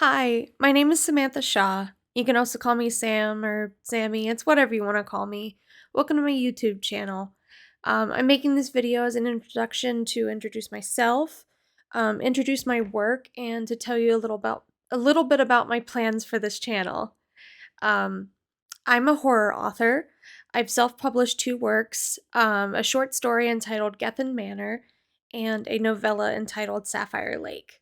Hi, my name is Samantha Shaw. You can also call me Sam or Sammy, it's whatever you want to call me. Welcome to my YouTube channel. I'm making this video as an introduction to introduce myself, introduce my work, and to tell you a little bit about my plans for this channel. Um, I'm a horror author. I've self-published two works, a short story entitled Gethin Manor, and a novella entitled Sapphire Lake.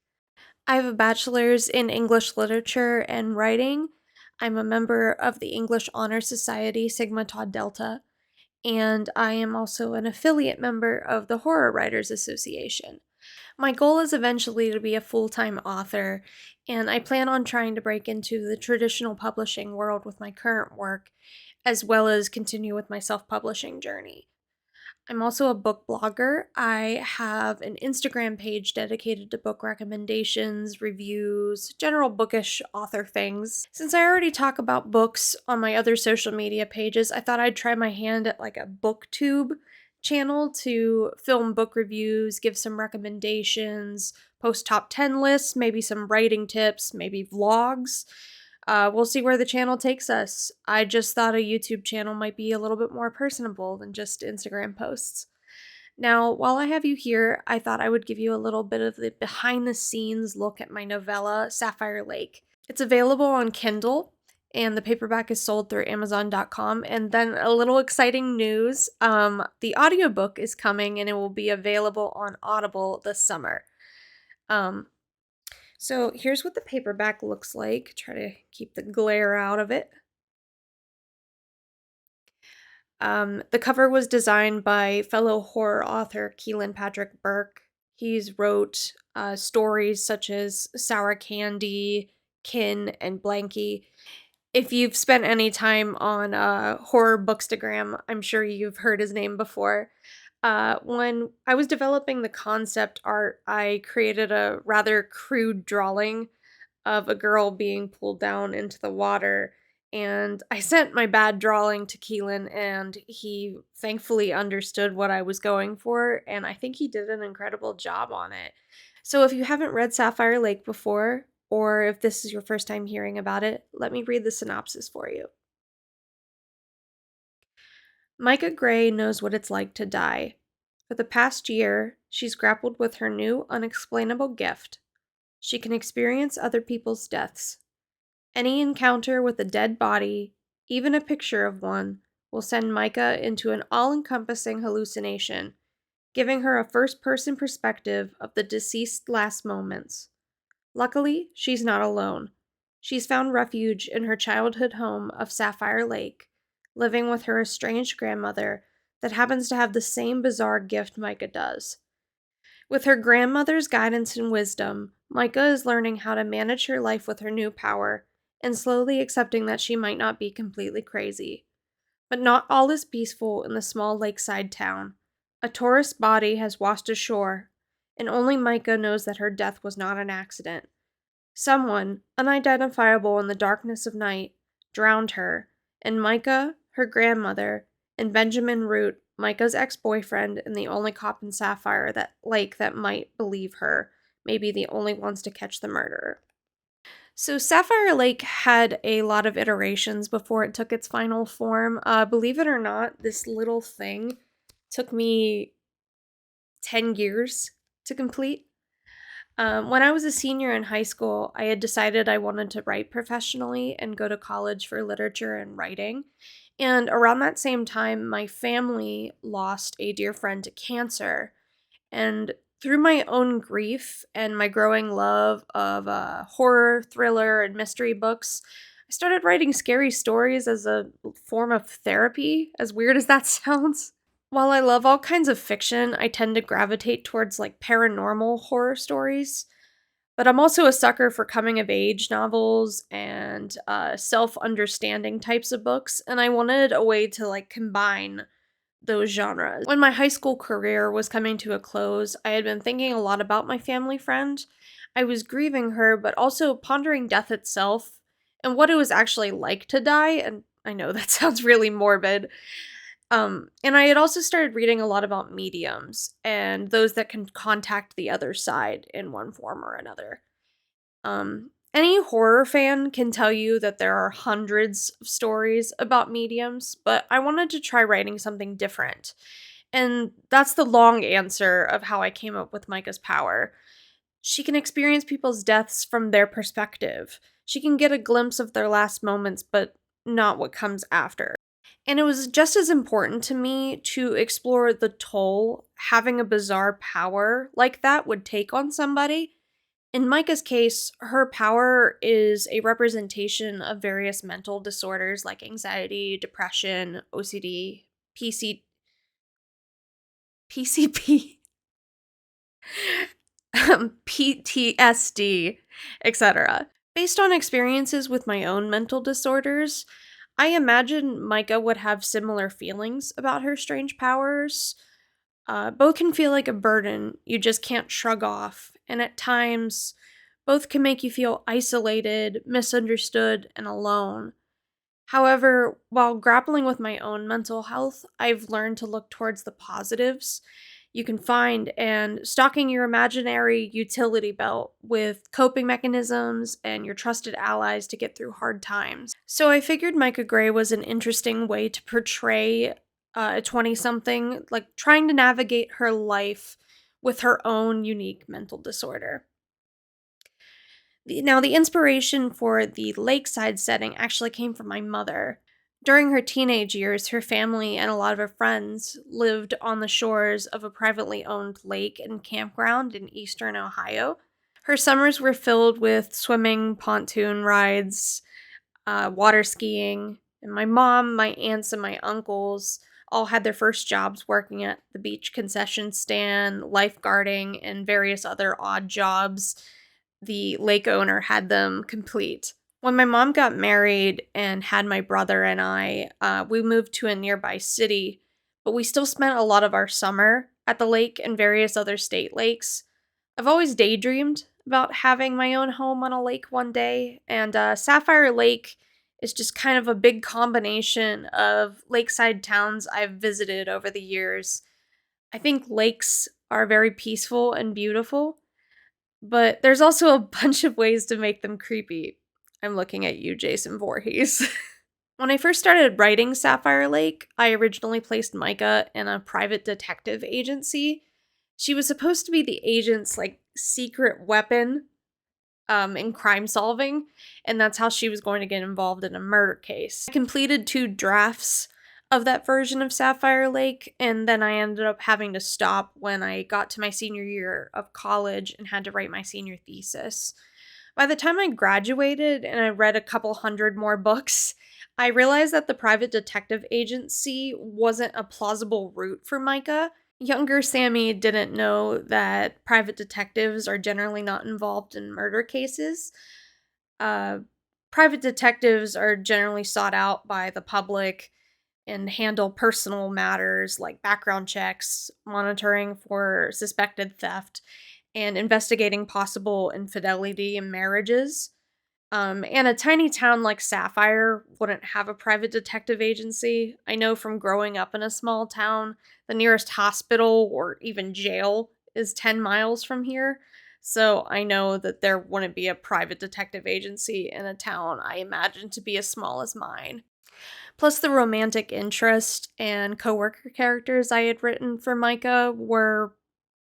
I have a bachelor's in English literature and writing. I'm a member of the English Honor Society Sigma Tau Delta, and I am also an affiliate member of the Horror Writers Association. My goal is eventually to be a full-time author, and I plan on trying to break into the traditional publishing world with my current work, as well as continue with my self-publishing journey. I'm also a book blogger. I have an Instagram page dedicated to book recommendations, reviews, general bookish author things. Since I already talk about books on my other social media pages, I thought I'd try my hand at like a booktube channel to film book reviews, give some recommendations, post top 10 lists, maybe some writing tips, maybe vlogs. We'll see where the channel takes us. I just thought a YouTube channel might be a little bit more personable than just Instagram posts. Now, while I have you here, I thought I would give you a little bit of the behind the scenes look at my novella, Sapphire Lake. It's available on Kindle, and the paperback is sold through Amazon.com. And then a little exciting news, the audiobook is coming and it will be available on Audible this summer. So here's what the paperback looks like. Try to keep the glare out of it. The cover was designed by fellow horror author Keelan Patrick Burke. He's wrote stories such as Sour Candy, Kin, and Blanky. If you've spent any time on Horror Bookstagram, I'm sure you've heard his name before. When I was developing the concept art, I created a rather crude drawing of a girl being pulled down into the water. And I sent my bad drawing to Keelan, and he thankfully understood what I was going for, and I think he did an incredible job on it. So if you haven't read Sapphire Lake before, or if this is your first time hearing about it, let me read the synopsis for you. Micah Gray knows what it's like to die. For the past year, she's grappled with her new unexplainable gift. She can experience other people's deaths. Any encounter with a dead body, even a picture of one, will send Micah into an all-encompassing hallucination, giving her a first-person perspective of the deceased's last moments. Luckily, she's not alone. She's found refuge in her childhood home of Sapphire Lake, living with her estranged grandmother that happens to have the same bizarre gift Micah does. With her grandmother's guidance and wisdom, Micah is learning how to manage her life with her new power, and slowly accepting that she might not be completely crazy. But not all is peaceful in the small lakeside town. A tourist body has washed ashore, and only Micah knows that her death was not an accident. Someone, unidentifiable in the darkness of night, drowned her, and Micah, her grandmother, and Benjamin Root, Micah's ex-boyfriend and the only cop in Sapphire Lake that might believe her, may be the only ones to catch the murderer. So Sapphire Lake had a lot of iterations before it took its final form. Believe it or not, this little thing took me 10 years to complete. When I was a senior in high school, I had decided I wanted to write professionally and go to college for literature and writing. And around that same time, my family lost a dear friend to cancer. And through my own grief and my growing love of horror, thriller, and mystery books, I started writing scary stories as a form of therapy, as weird as that sounds. While I love all kinds of fiction, I tend to gravitate towards like paranormal horror stories. But I'm also a sucker for coming of age novels and self understanding types of books, and I wanted a way to like combine those genres. When my high school career was coming to a close, I had been thinking a lot about my family friend. I was grieving her, but also pondering death itself and what it was actually like to die, and I know that sounds really morbid. And I had also started reading a lot about mediums and those that can contact the other side in one form or another. Any horror fan can tell you that there are hundreds of stories about mediums, but I wanted to try writing something different. And that's the long answer of how I came up with Micah's power. She can experience people's deaths from their perspective. She can get a glimpse of their last moments, but not what comes after. And it was just as important to me to explore the toll having a bizarre power like that would take on somebody. In Micah's case, her power is a representation of various mental disorders like anxiety, depression, OCD, PCP, PTSD, etc. Based on experiences with my own mental disorders, I imagine Micah would have similar feelings about her strange powers. Both can feel like a burden you just can't shrug off, and at times, both can make you feel isolated, misunderstood, and alone. However, while grappling with my own mental health, I've learned to look towards the positives you can find and stocking your imaginary utility belt with coping mechanisms and your trusted allies to get through hard times. So I figured Micah Gray was an interesting way to portray a 20 something, like trying to navigate her life with her own unique mental disorder. Now, the inspiration for the lakeside setting actually came from my mother. During her teenage years, her family and a lot of her friends lived on the shores of a privately owned lake and campground in eastern Ohio. Her summers were filled with swimming, pontoon rides, water skiing, and my mom, my aunts, and my uncles all had their first jobs working at the beach concession stand, lifeguarding, and various other odd jobs the lake owner had them complete. When my mom got married and had my brother and I, we moved to a nearby city, but we still spent a lot of our summer at the lake and various other state lakes. I've always daydreamed about having my own home on a lake one day, and Sapphire Lake is just kind of a big combination of lakeside towns I've visited over the years. I think lakes are very peaceful and beautiful, but there's also a bunch of ways to make them creepy. I'm looking at you, Jason Voorhees. When I first started writing Sapphire Lake, I originally placed Micah in a private detective agency. She was supposed to be the agent's like secret weapon in crime solving, and that's how she was going to get involved in a murder case. I completed 2 drafts of that version of Sapphire Lake, and then I ended up having to stop when I got to my senior year of college and had to write my senior thesis. By the time I graduated and I read a couple hundred more books, I realized that the private detective agency wasn't a plausible route for Micah. Younger Sammy didn't know that private detectives are generally not involved in murder cases. Uh, Private detectives are generally sought out by the public and handle personal matters like background checks, monitoring for suspected theft, and investigating possible infidelity in marriages. And a tiny town like Sapphire wouldn't have a private detective agency. I know from growing up in a small town, the nearest hospital or even jail is 10 miles from here. So I know that there wouldn't be a private detective agency in a town I imagine to be as small as mine. Plus, the romantic interest and coworker characters I had written for Micah were,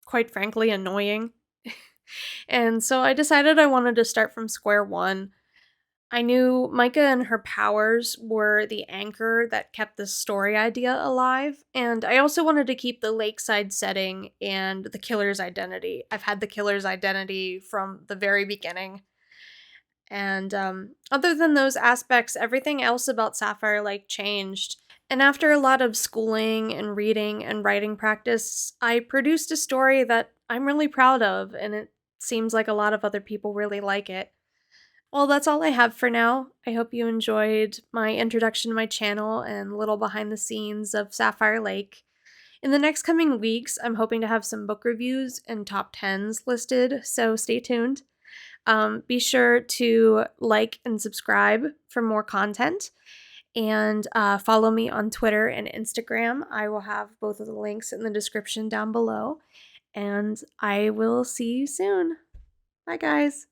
quite frankly, annoying. And so I decided I wanted to start from square one. I knew Micah and her powers were the anchor that kept the story idea alive, and I also wanted to keep the lakeside setting and the killer's identity. I've had the killer's identity from the very beginning. And other than those aspects, everything else about Sapphire Lake changed. And after a lot of schooling and reading and writing practice, I produced a story that I'm really proud of, and it seems like a lot of other people really like it. Well, that's all I have for now. I hope you enjoyed my introduction to my channel and a little behind the scenes of Sapphire Lake. In the next coming weeks, I'm hoping to have some book reviews and top 10s listed, so stay tuned. Be sure to like and subscribe for more content, and follow me on Twitter and Instagram. I will have both of the links in the description down below, and I will see you soon. Bye, guys.